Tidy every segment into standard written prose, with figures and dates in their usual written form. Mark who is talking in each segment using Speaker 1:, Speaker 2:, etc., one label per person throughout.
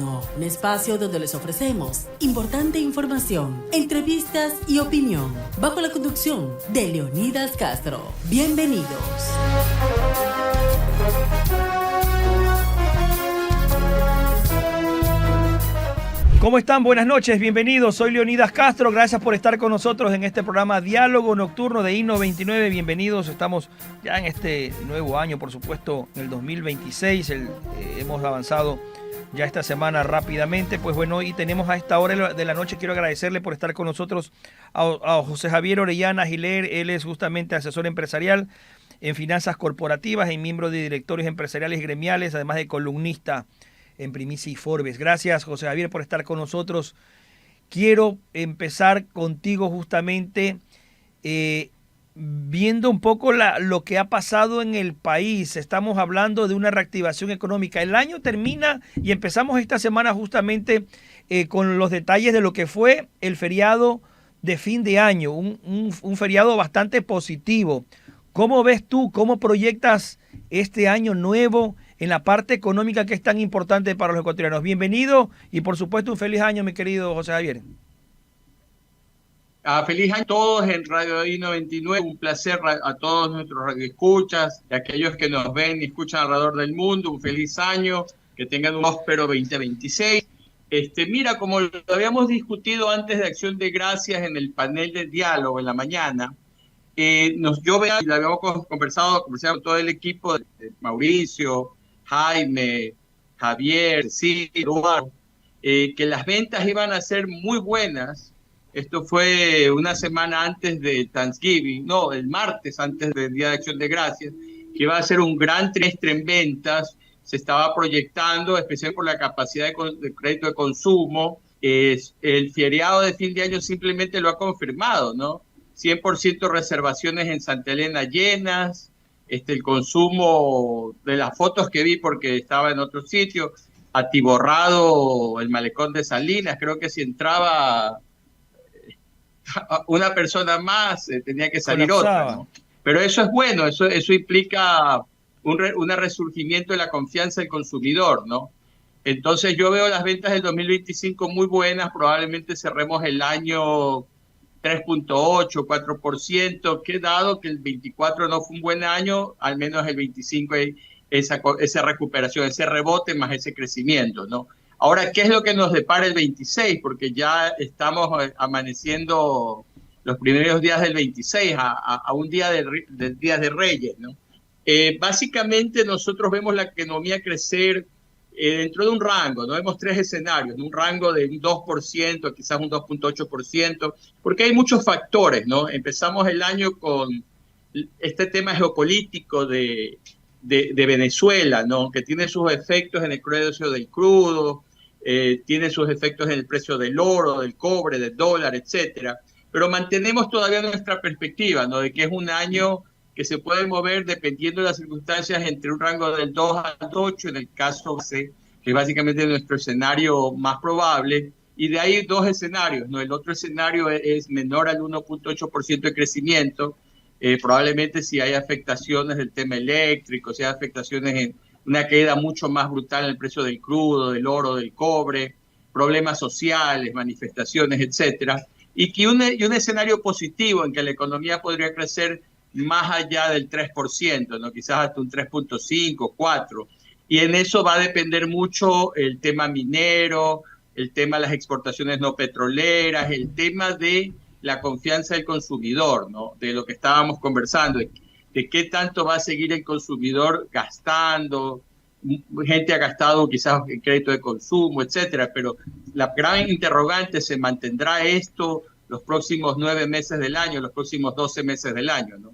Speaker 1: Nocturno, un espacio donde les ofrecemos importante información, entrevistas y opinión, bajo la conducción de Leonidas Castro. Bienvenidos.
Speaker 2: ¿Cómo están? Buenas noches, bienvenidos. Soy Leonidas Castro, gracias por estar con nosotros en este programa Diálogo Nocturno de I-99. Bienvenidos, estamos ya en este nuevo año, por supuesto, en el 2026. Hemos avanzado ya esta semana rápidamente. Pues bueno, y tenemos a esta hora de la noche, quiero agradecerle por estar con nosotros a José Javier Orellana Giler. Él es justamente asesor empresarial en finanzas corporativas y miembro de directorios empresariales y gremiales, además de columnista en Primicia y Forbes. Gracias, José Javier, por estar con nosotros. Quiero empezar contigo justamente viendo un poco lo que ha pasado en el país. Estamos hablando de una reactivación económica. El año termina y empezamos esta semana justamente con los detalles de lo que fue el feriado de fin de año, un feriado bastante positivo. ¿Cómo ves tú, cómo proyectas este año nuevo en la parte económica que es tan importante para los ecuatorianos? Bienvenido y por supuesto un feliz año, mi querido José Javier.
Speaker 3: Feliz año a todos en Radio I-99, un placer a todos nuestros radioescuchas y a aquellos que nos ven y escuchan alrededor del mundo, un feliz año, que tengan un próspero 2026. Mira, como lo habíamos discutido antes de Acción de Gracias en el panel de diálogo en la mañana, yo veo, y lo habíamos conversado con todo el equipo de Mauricio, Jaime, Javier, sí, Eduardo, que las ventas iban a ser muy buenas. Esto fue una semana antes de Thanksgiving, no, el martes antes del Día de Acción de Gracias, que iba a ser un gran trimestre en ventas. Se estaba proyectando, especialmente por la capacidad de crédito de consumo. El feriado de fin de año simplemente lo ha confirmado, ¿no? 100% reservaciones en Santa Elena llenas, el consumo de las fotos que vi porque estaba en otro sitio, atiborrado el malecón de Salinas. Creo que si entraba una persona más tenía que salir otra, ¿no? Pero eso es bueno, eso implica un resurgimiento de la confianza del consumidor, ¿no? Entonces yo veo las ventas del 2025 muy buenas, probablemente cerremos el año 3.8, 4%, que dado que el 24 no fue un buen año, al menos el 25 hay esa recuperación, ese rebote más ese crecimiento, ¿no? Ahora, ¿qué es lo que nos depara el 26? Porque ya estamos amaneciendo los primeros días del 26, a un día del Día de Reyes, ¿no? Básicamente nosotros vemos la economía crecer dentro de un rango, ¿no? Vemos tres escenarios, un rango de un 2%, quizás un 2.8%, porque hay muchos factores, ¿no? Empezamos el año con este tema geopolítico de Venezuela, ¿no? Que tiene sus efectos en el precio del crudo, tiene sus efectos en el precio del oro, del cobre, del dólar, etcétera. Pero mantenemos todavía nuestra perspectiva, ¿no? De que es un año que se puede mover dependiendo de las circunstancias entre un rango del 2 al 8, en el caso C, que es básicamente nuestro escenario más probable, y de ahí dos escenarios, ¿no? El otro escenario es menor al 1.8% de crecimiento, probablemente si hay afectaciones del tema eléctrico, si hay afectaciones en una caída mucho más brutal en el precio del crudo, del oro, del cobre, problemas sociales, manifestaciones, etcétera, y un escenario positivo en que la economía podría crecer más allá del 3%, ¿no? Quizás hasta un 3.5, 4%. Y en eso va a depender mucho el tema minero, el tema de las exportaciones no petroleras, el tema de la confianza del consumidor, ¿no? De lo que estábamos conversando, de qué tanto va a seguir el consumidor gastando. Gente ha gastado quizás en crédito de consumo, etcétera, pero la gran interrogante, ¿se mantendrá esto los próximos 9 meses del año, los próximos 12 meses del año, ¿no?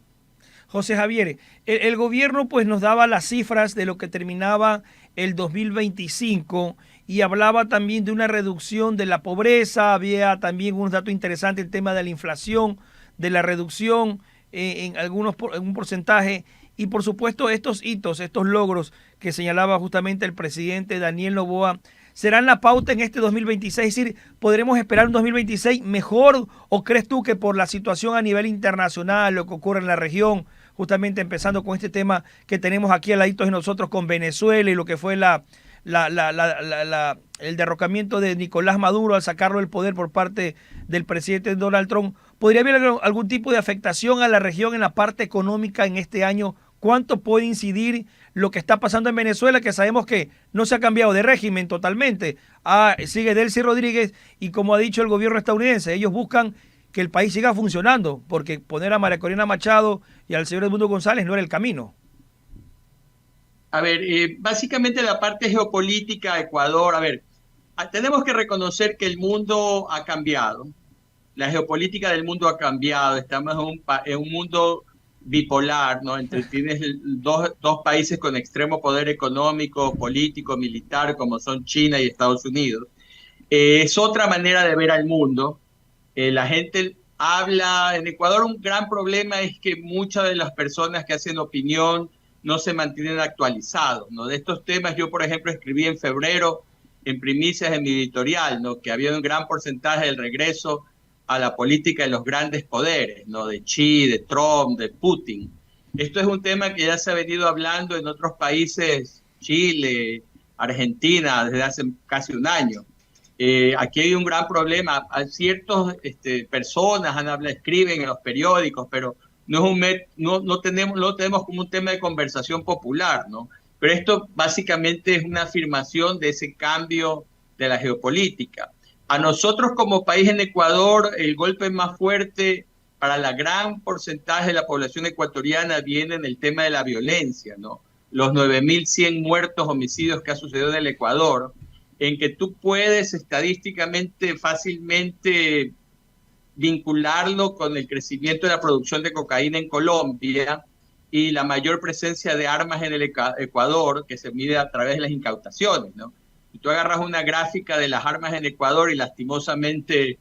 Speaker 2: José Javier, el gobierno pues nos daba las cifras de lo que terminaba el 2025 y hablaba también de una reducción de la pobreza, había también unos datos interesantes, el tema de la inflación, de la reducción en un porcentaje y por supuesto estos hitos, estos logros que señalaba justamente el presidente Daniel Noboa, ¿serán la pauta en este 2026? Es decir, ¿podremos esperar un 2026 mejor o crees tú que por la situación a nivel internacional, lo que ocurre en la región, justamente empezando con este tema que tenemos aquí al ladito de nosotros con Venezuela y lo que fue la el derrocamiento de Nicolás Maduro al sacarlo del poder por parte del presidente Donald Trump, ¿podría haber algún tipo de afectación a la región en la parte económica en este año? ¿Cuánto puede incidir lo que está pasando en Venezuela, que sabemos que no se ha cambiado de régimen totalmente? Sigue Delcy Rodríguez y, como ha dicho el gobierno estadounidense, ellos buscan que el país siga funcionando, porque poner a María Corina Machado y al señor Edmundo González no era el camino.
Speaker 3: A ver, básicamente la parte geopolítica, Ecuador, a ver, tenemos que reconocer que el mundo ha cambiado, la geopolítica del mundo ha cambiado, estamos en un mundo bipolar, ¿no? Tienes dos países con extremo poder económico, político, militar, como son China y Estados Unidos. Es otra manera de ver al mundo. La gente habla, en Ecuador un gran problema es que muchas de las personas que hacen opinión no se mantienen actualizados, ¿no? De estos temas yo, por ejemplo, escribí en febrero en primicias en mi editorial, ¿no? Que había un gran porcentaje del regreso a la política de los grandes poderes, ¿no? De Xi, de Trump, de Putin. Esto es un tema que ya se ha venido hablando en otros países, Chile, Argentina, desde hace casi un año. Aquí hay un gran problema. Ciertas personas escriben en los periódicos, pero no tenemos como un tema de conversación popular, ¿no? Pero esto básicamente es una afirmación de ese cambio de la geopolítica. A nosotros como país en Ecuador, el golpe más fuerte para la gran porcentaje de la población ecuatoriana viene en el tema de la violencia, ¿no? Los 9.100 muertos, homicidios que ha sucedido en el Ecuador, en que tú puedes estadísticamente fácilmente vincularlo con el crecimiento de la producción de cocaína en Colombia y la mayor presencia de armas en el Ecuador, que se mide a través de las incautaciones, ¿no? Si tú agarras una gráfica de las armas en Ecuador y lastimosamente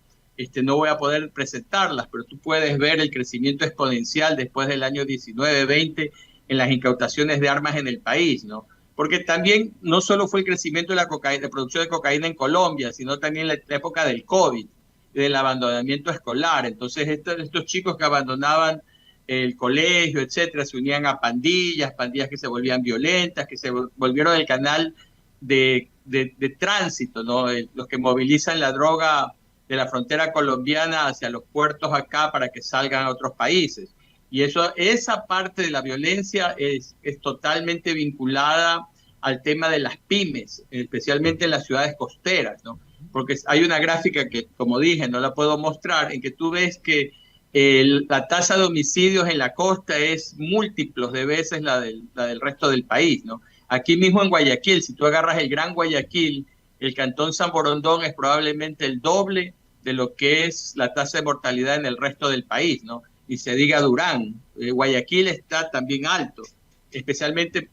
Speaker 3: no voy a poder presentarlas, pero tú puedes ver el crecimiento exponencial después del año 19-20 en las incautaciones de armas en el país, ¿no? Porque también no solo fue el crecimiento de la producción de cocaína en Colombia, sino también la época del COVID, del abandonamiento escolar. Entonces estos chicos que abandonaban el colegio, etcétera, se unían a pandillas que se volvían violentas, que se volvieron el canal de tránsito, ¿no? Los que movilizan la droga de la frontera colombiana hacia los puertos acá para que salgan a otros países. Y esa parte de la violencia es totalmente vinculada al tema de las pymes, especialmente en las ciudades costeras, ¿no? Porque hay una gráfica que, como dije, no la puedo mostrar, en que tú ves que la tasa de homicidios en la costa es múltiplos de veces la del resto del país, ¿no? Aquí mismo en Guayaquil, si tú agarras el Gran Guayaquil, el Cantón San Borondón es probablemente el doble de lo que es la tasa de mortalidad en el resto del país, ¿no? Y se diga Durán, Guayaquil está también alto, especialmente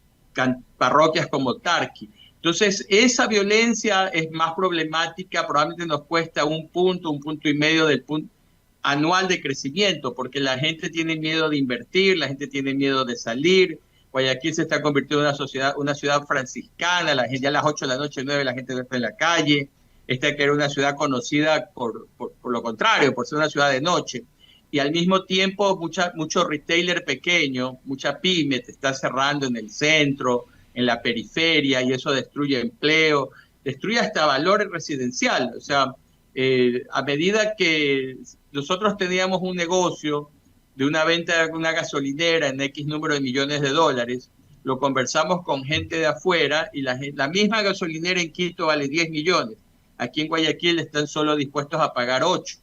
Speaker 3: parroquias como Tarqui. Entonces, esa violencia es más problemática, probablemente nos cuesta un punto y medio del punto anual de crecimiento, porque la gente tiene miedo de invertir, la gente tiene miedo de salir. Guayaquil se está convirtiendo en una ciudad franciscana, la gente ya a las 8 de la noche, 9, la gente está en la calle. Esta que era una ciudad conocida por lo contrario, por ser una ciudad de noche. Y al mismo tiempo mucho retailer pequeño, mucha pyme te está cerrando en el centro, en la periferia, y eso destruye empleo, destruye hasta valor residencial. O sea, a medida que nosotros teníamos un negocio de una venta de una gasolinera en X número de millones de dólares, lo conversamos con gente de afuera y la misma gasolinera en Quito vale 10 millones. Aquí en Guayaquil están solo dispuestos a pagar 8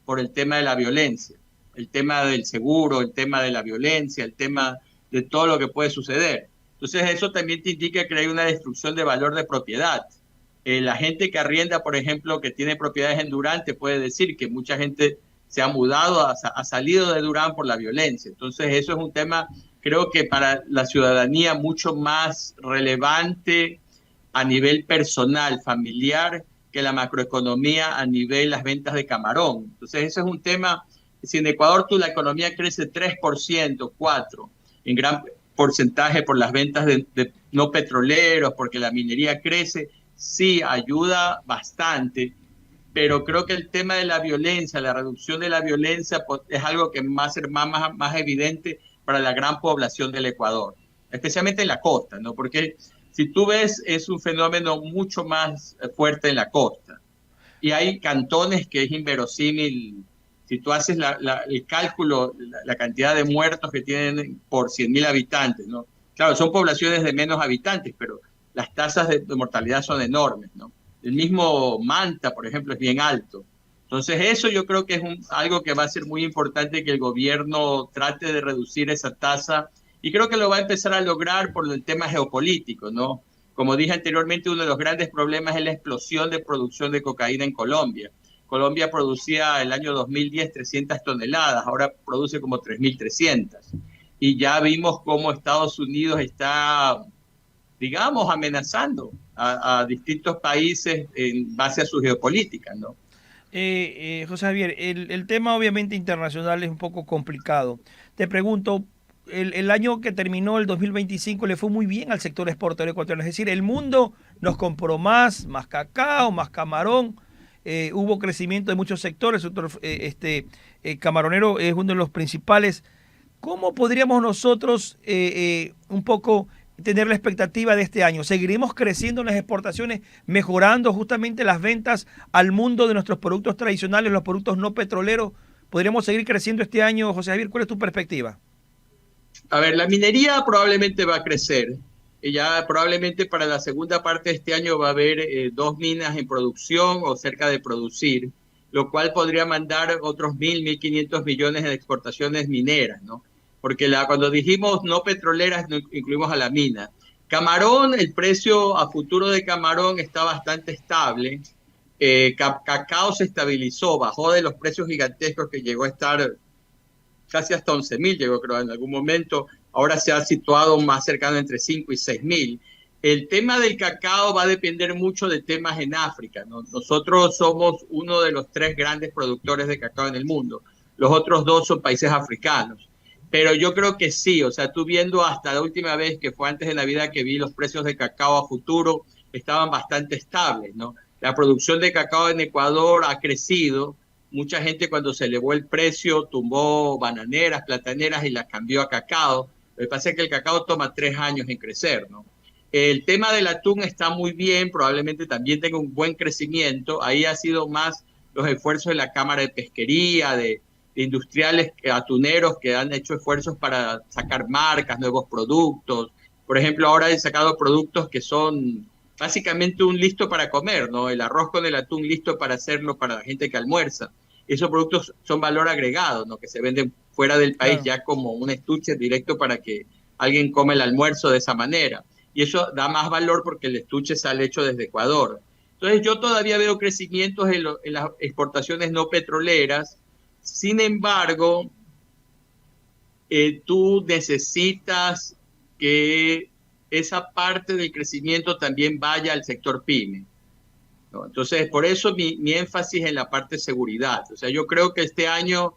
Speaker 3: por el tema de la violencia, el tema del seguro, el tema de la violencia, el tema de todo lo que puede suceder. Entonces eso también te indica que hay una destrucción de valor de propiedad. La gente que arrienda, por ejemplo, que tiene propiedades en Durán, te puede decir que mucha gente se ha mudado, ha salido de Durán por la violencia. Entonces eso es un tema, creo que para la ciudadanía mucho más relevante a nivel personal, familiar, que la macroeconomía a nivel las ventas de camarón. Entonces eso es un tema, si en Ecuador la economía crece 3%, 4%, en gran porcentaje por las ventas de no petroleros, porque la minería crece, sí ayuda bastante, pero creo que el tema de la violencia, la reducción de la violencia es algo que va a ser más evidente para la gran población del Ecuador, especialmente en la costa, ¿no? Porque Si tú ves, es un fenómeno mucho más fuerte en la costa. Y hay cantones que es inverosímil. Si tú haces el cálculo, la cantidad de muertos que tienen por 100.000 habitantes, ¿no? Claro, son poblaciones de menos habitantes, pero las tasas de mortalidad son enormes, ¿no? El mismo Manta, por ejemplo, es bien alto. Entonces, eso yo creo que es algo que va a ser muy importante, que el gobierno trate de reducir esa tasa, y creo que lo va a empezar a lograr por el tema geopolítico, ¿no? Como dije anteriormente, uno de los grandes problemas es la explosión de producción de cocaína en Colombia. Colombia producía el año 2010 300 toneladas, ahora produce como 3.300. Y ya vimos cómo Estados Unidos está, digamos, amenazando a distintos países en base a su geopolítica, ¿no?
Speaker 2: José Javier, el tema obviamente internacional es un poco complicado. Te pregunto, el año que terminó, el 2025, le fue muy bien al sector exportador ecuatoriano. Es decir, el mundo nos compró más cacao, más camarón. Hubo crecimiento de muchos sectores. El sector camaronero es uno de los principales. ¿Cómo podríamos nosotros un poco tener la expectativa de este año? ¿Seguiremos creciendo en las exportaciones, mejorando justamente las ventas al mundo de nuestros productos tradicionales, los productos no petroleros? ¿Podríamos seguir creciendo este año, José Javier? ¿Cuál es tu perspectiva?
Speaker 3: A ver, la minería probablemente va a crecer. Ya probablemente para la segunda parte de este año va a haber 2 minas en producción o cerca de producir, lo cual podría mandar otros 1.500 millones de exportaciones mineras, ¿no? Porque cuando dijimos no petroleras, no incluimos a la mina. Camarón, el precio a futuro de camarón está bastante estable. Cacao se estabilizó, bajó de los precios gigantescos que llegó a estar casi hasta 11.000, llegó creo en algún momento. Ahora se ha situado más cercano entre 5 y 6.000. El tema del cacao va a depender mucho de temas en África, ¿no? Nosotros somos uno de los 3 grandes productores de cacao en el mundo. Los otros 2 son países africanos. Pero yo creo que sí, o sea, tú viendo hasta la última vez que fue antes de Navidad que vi los precios de cacao a futuro, estaban bastante estables, ¿no? La producción de cacao en Ecuador ha crecido. Mucha gente cuando se elevó el precio tumbó bananeras, plataneras y las cambió a cacao. Lo que pasa es que el cacao toma 3 años en crecer, ¿no? El tema del atún está muy bien, probablemente también tenga un buen crecimiento. Ahí ha sido más los esfuerzos de la Cámara de Pesquería, de industriales atuneros que han hecho esfuerzos para sacar marcas, nuevos productos. Por ejemplo, ahora he sacado productos que son básicamente un listo para comer, ¿no? El arroz con el atún listo para hacerlo para la gente que almuerza. Esos productos son valor agregado, ¿no? Que se venden fuera del país, claro, ya como un estuche directo para que alguien come el almuerzo de esa manera. Y eso da más valor porque el estuche sale hecho desde Ecuador. Entonces yo todavía veo crecimientos en las exportaciones no petroleras. Sin embargo, tú necesitas que esa parte del crecimiento también vaya al sector pyme, ¿no? Entonces, por eso mi énfasis en la parte de seguridad. O sea, yo creo que este año,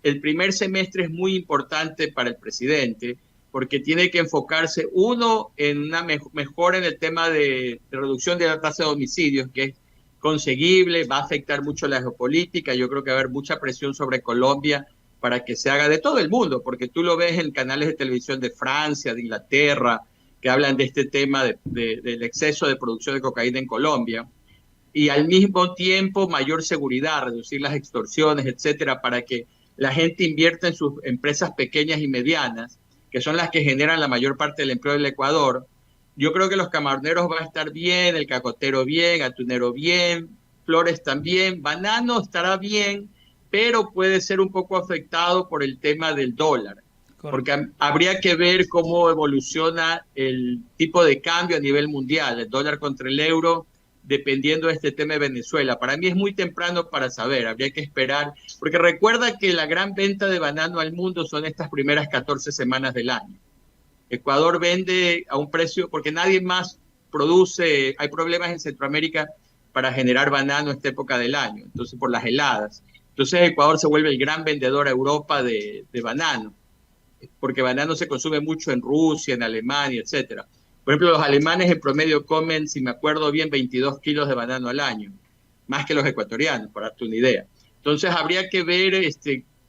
Speaker 3: el primer semestre es muy importante para el presidente, porque tiene que enfocarse, uno, en una mejora en el tema de reducción de la tasa de homicidios, que es conseguible, va a afectar mucho la geopolítica. Yo creo que va a haber mucha presión sobre Colombia para que se haga de todo el mundo, porque tú lo ves en canales de televisión de Francia, de Inglaterra, que hablan de este tema del exceso de producción de cocaína en Colombia, y al mismo tiempo mayor seguridad, reducir las extorsiones, etcétera, para que la gente invierta en sus empresas pequeñas y medianas, que son las que generan la mayor parte del empleo del Ecuador. Yo creo que los camaroneros van a estar bien, el cacotero bien, atunero bien, flores también, banano estará bien, pero puede ser un poco afectado por el tema del dólar, porque habría que ver cómo evoluciona el tipo de cambio a nivel mundial, el dólar contra el euro, dependiendo de este tema de Venezuela. Para mí es muy temprano para saber, habría que esperar, porque recuerda que la gran venta de banano al mundo son estas primeras 14 semanas del año. Ecuador vende a un precio, porque nadie más produce, hay problemas en Centroamérica para generar banano esta época del año, entonces por las heladas. Entonces Ecuador se vuelve el gran vendedor a Europa de banano, porque banano se consume mucho en Rusia, en Alemania, etcétera. Por ejemplo, los alemanes en promedio comen, si me acuerdo bien, 22 kilos de banano al año, más que los ecuatorianos, para darte una idea. Entonces habría que ver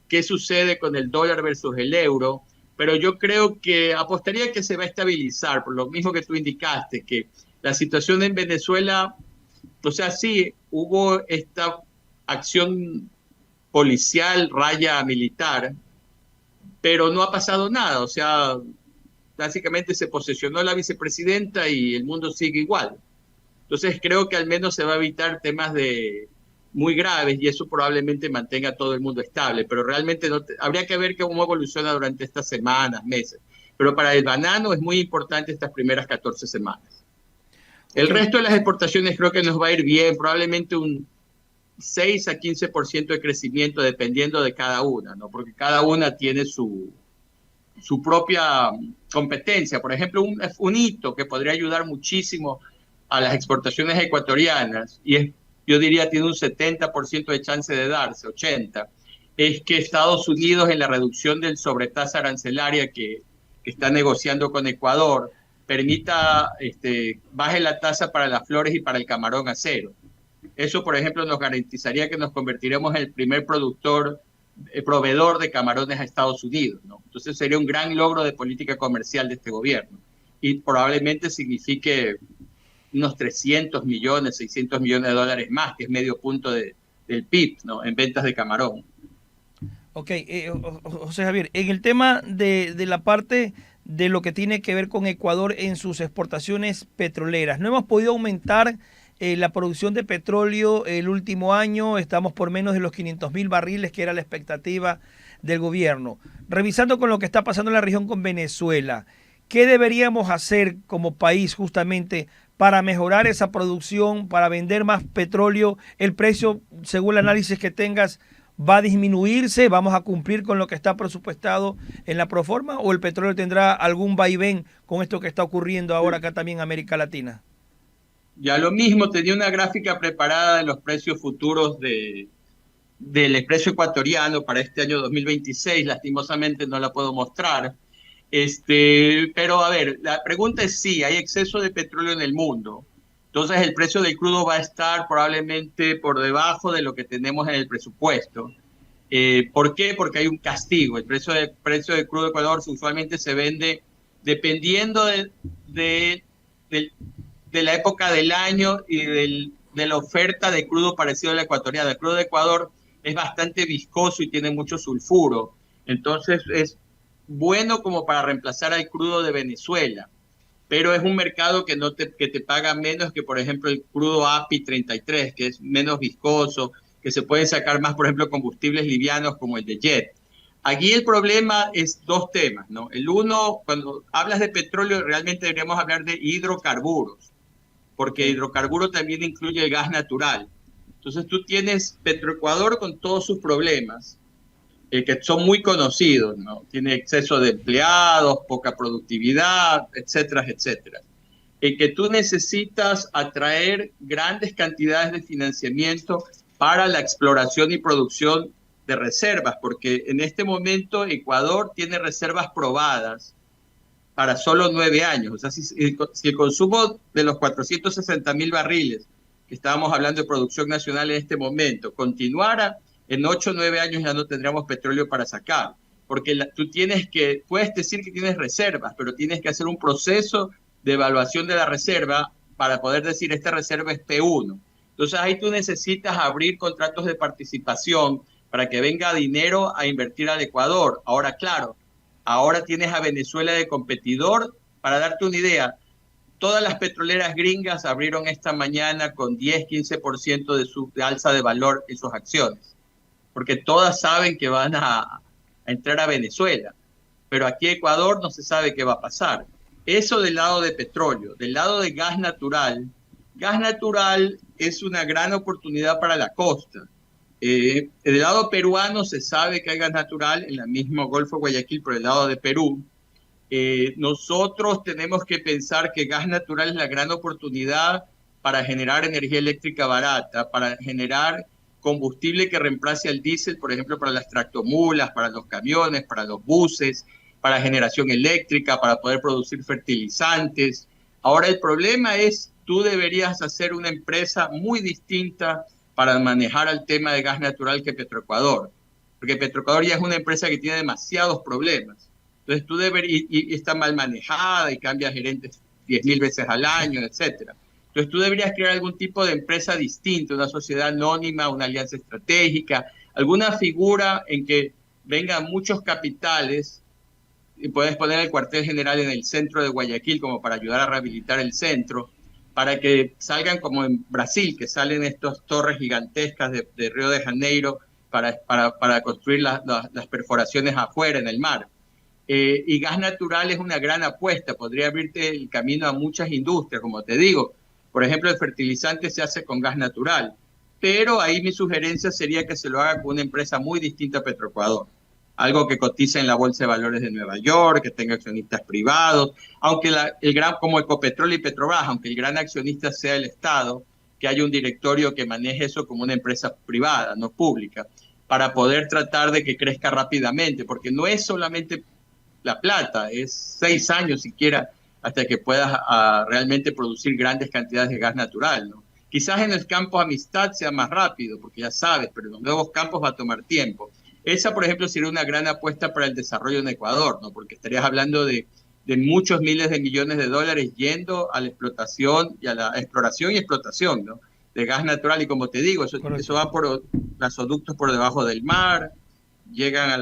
Speaker 3: qué sucede con el dólar versus el euro, pero yo creo que apostaría que se va a estabilizar, por lo mismo que tú indicaste, que la situación en Venezuela, o sea, sí, hubo esta acción policial, raya militar, pero no ha pasado nada, o sea, básicamente se posesionó la vicepresidenta y el mundo sigue igual. Entonces creo que al menos se va a evitar temas muy graves y eso probablemente mantenga a todo el mundo estable, pero realmente habría que ver cómo evoluciona durante estas semanas, meses. Pero para el banano es muy importante estas primeras 14 semanas. El resto de las exportaciones creo que nos va a ir bien, probablemente un 6 a 15% de crecimiento dependiendo de cada una, ¿no? Porque cada una tiene su propia competencia. Por ejemplo, un hito que podría ayudar muchísimo a las exportaciones ecuatorianas, y yo diría tiene un 70% de chance de darse, 80%, es que Estados Unidos en la reducción del sobretasa arancelaria que está negociando con Ecuador, permita, baje la tasa para las flores y para el camarón a cero. Eso, por ejemplo, nos garantizaría que nos convertiremos en el primer proveedor de camarones a Estados Unidos, ¿no? Entonces sería un gran logro de política comercial de este gobierno y probablemente signifique unos 300 millones, 600 millones de dólares más, que es medio punto del PIB, ¿no? En ventas de camarón.
Speaker 2: Ok, José Javier, en el tema de la parte de lo que tiene que ver con Ecuador en sus exportaciones petroleras, no hemos podido aumentar la producción de petróleo el último año, estamos por menos de los 500.000 barriles que era la expectativa del gobierno. Revisando con lo que está pasando en la región con Venezuela, ¿qué deberíamos hacer como país justamente para mejorar esa producción, para vender más petróleo? El precio, según el análisis que tengas, ¿va a disminuirse? ¿Vamos a cumplir con lo que está presupuestado en la proforma? ¿O el petróleo tendrá algún vaivén con esto que está ocurriendo ahora acá también en América Latina?
Speaker 3: Ya lo mismo, tenía una gráfica preparada de los precios futuros del precio ecuatoriano para este año 2026, lastimosamente no la puedo mostrar. Pero a ver, la pregunta es sí, hay exceso de petróleo en el mundo. Entonces el precio del crudo va a estar probablemente por debajo de lo que tenemos en el presupuesto. ¿Por qué? Porque hay un castigo. El precio del crudo de Ecuador usualmente se vende dependiendo de la época del año y de la oferta de crudo parecido al ecuatoriano. El crudo de Ecuador es bastante viscoso y tiene mucho sulfuro. Entonces es bueno como para reemplazar al crudo de Venezuela, pero es un mercado que te paga menos que, por ejemplo, el crudo API 33, que es menos viscoso, que se pueden sacar más, por ejemplo, combustibles livianos como el de jet. Aquí el problema es dos temas, ¿no? El uno, cuando hablas de petróleo, realmente deberíamos hablar de hidrocarburos, porque hidrocarburo también incluye el gas natural. Entonces tú tienes Petroecuador con todos sus problemas, que son muy conocidos, ¿no? Tiene exceso de empleados, poca productividad, etcétera, etcétera. Que tú necesitas atraer grandes cantidades de financiamiento para la exploración y producción de reservas, porque en este momento Ecuador tiene reservas probadas para solo 9 años. O sea, si el consumo de los 460.000 barriles que estábamos hablando de producción nacional en este momento continuara, en 8 o 9 años ya no tendríamos petróleo para sacar, porque tú puedes decir que tienes reservas, pero tienes que hacer un proceso de evaluación de la reserva para poder decir esta reserva es P1. Entonces ahí tú necesitas abrir contratos de participación para que venga dinero a invertir al Ecuador. Ahora, claro, ahora tienes a Venezuela de competidor. Para darte una idea, todas las petroleras gringas abrieron esta mañana con 10-15% de alza de valor en sus acciones, porque todas saben que van a entrar a Venezuela. Pero aquí en Ecuador no se sabe qué va a pasar. Eso del lado de petróleo. Del lado de gas natural es una gran oportunidad para la costa. Del lado peruano se sabe que hay gas natural en el mismo Golfo de Guayaquil, por el lado de Perú. Nosotros tenemos que pensar que gas natural es la gran oportunidad para generar energía eléctrica barata, para generar combustible que reemplace al diésel, por ejemplo, para las tractomulas, para los camiones, para los buses, para generación eléctrica, para poder producir fertilizantes. Ahora el problema es, tú deberías hacer una empresa muy distinta para manejar el tema de gas natural que Petroecuador, porque Petroecuador ya es una empresa que tiene demasiados problemas. Entonces tú y está mal manejada y cambia gerentes 10.000 veces al año, etcétera. Entonces tú deberías crear algún tipo de empresa distinta, una sociedad anónima, una alianza estratégica, alguna figura en que vengan muchos capitales y puedes poner el cuartel general en el centro de Guayaquil como para ayudar a rehabilitar el centro, para que salgan como en Brasil, que salen estas torres gigantescas de Río de Janeiro para construir las perforaciones afuera en el mar. Y gas natural es una gran apuesta, podría abrirte el camino a muchas industrias, como te digo. Por ejemplo, el fertilizante se hace con gas natural, pero ahí mi sugerencia sería que se lo haga con una empresa muy distinta a Petroecuador. Algo que cotice en la Bolsa de Valores de Nueva York, que tenga accionistas privados, aunque como Ecopetrol y Petrobras, aunque el gran accionista sea el Estado, que haya un directorio que maneje eso como una empresa privada, no pública, para poder tratar de que crezca rápidamente, porque no es solamente la plata, es 6 años siquiera hasta que puedas realmente producir grandes cantidades de gas natural, ¿no? Quizás en el campo amistad sea más rápido, porque ya sabes, pero en los nuevos campos va a tomar tiempo. Esa, por ejemplo, sería una gran apuesta para el desarrollo en Ecuador, ¿no? Porque estarías hablando de muchos miles de millones de dólares yendo a la explotación y a la exploración y explotación, ¿no? De gas natural. Y como te digo, eso va por gasoductos por debajo del mar, llegan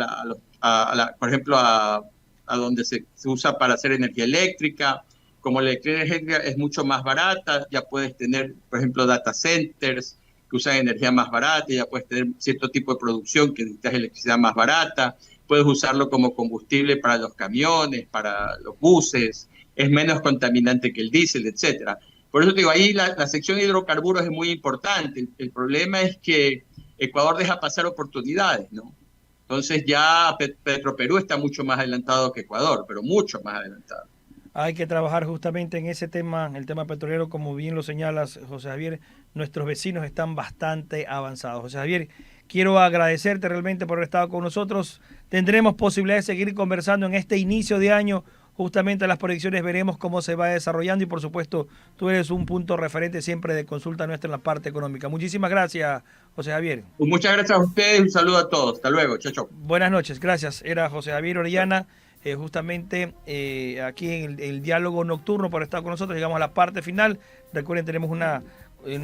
Speaker 3: por ejemplo, a donde se usa para hacer energía eléctrica. Como la electricidad es mucho más barata, ya puedes tener, por ejemplo, data centers que usan energía más barata, ya puedes tener cierto tipo de producción que necesitas electricidad más barata, puedes usarlo como combustible para los camiones, para los buses, es menos contaminante que el diésel, etcétera. Por eso te digo, ahí la sección de hidrocarburos es muy importante. El problema es que Ecuador deja pasar oportunidades, ¿no? Entonces ya Petroperú está mucho más adelantado que Ecuador, pero mucho más adelantado.
Speaker 2: Hay que trabajar justamente en ese tema, el tema petrolero, como bien lo señalas, José Javier. Nuestros vecinos están bastante avanzados. José Javier, quiero agradecerte realmente por haber estado con nosotros. Tendremos posibilidad de seguir conversando en este inicio de año. Justamente las proyecciones veremos cómo se va desarrollando y por supuesto tú eres un punto referente siempre de consulta nuestra en la parte económica. Muchísimas gracias, José Javier.
Speaker 3: Pues muchas gracias a ustedes, un saludo a todos. Hasta luego, chao, chao.
Speaker 2: Buenas noches, gracias. Era José Javier Orellana, justamente aquí en el diálogo nocturno por estar con nosotros. Llegamos a la parte final. Recuerden, tenemos una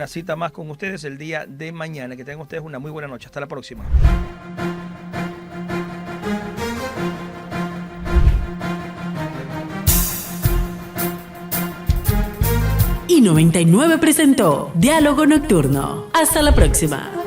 Speaker 2: cita más con ustedes el día de mañana. Que tengan ustedes una muy buena noche. Hasta la próxima.
Speaker 1: I99 presentó Diálogo Nocturno. Hasta la próxima.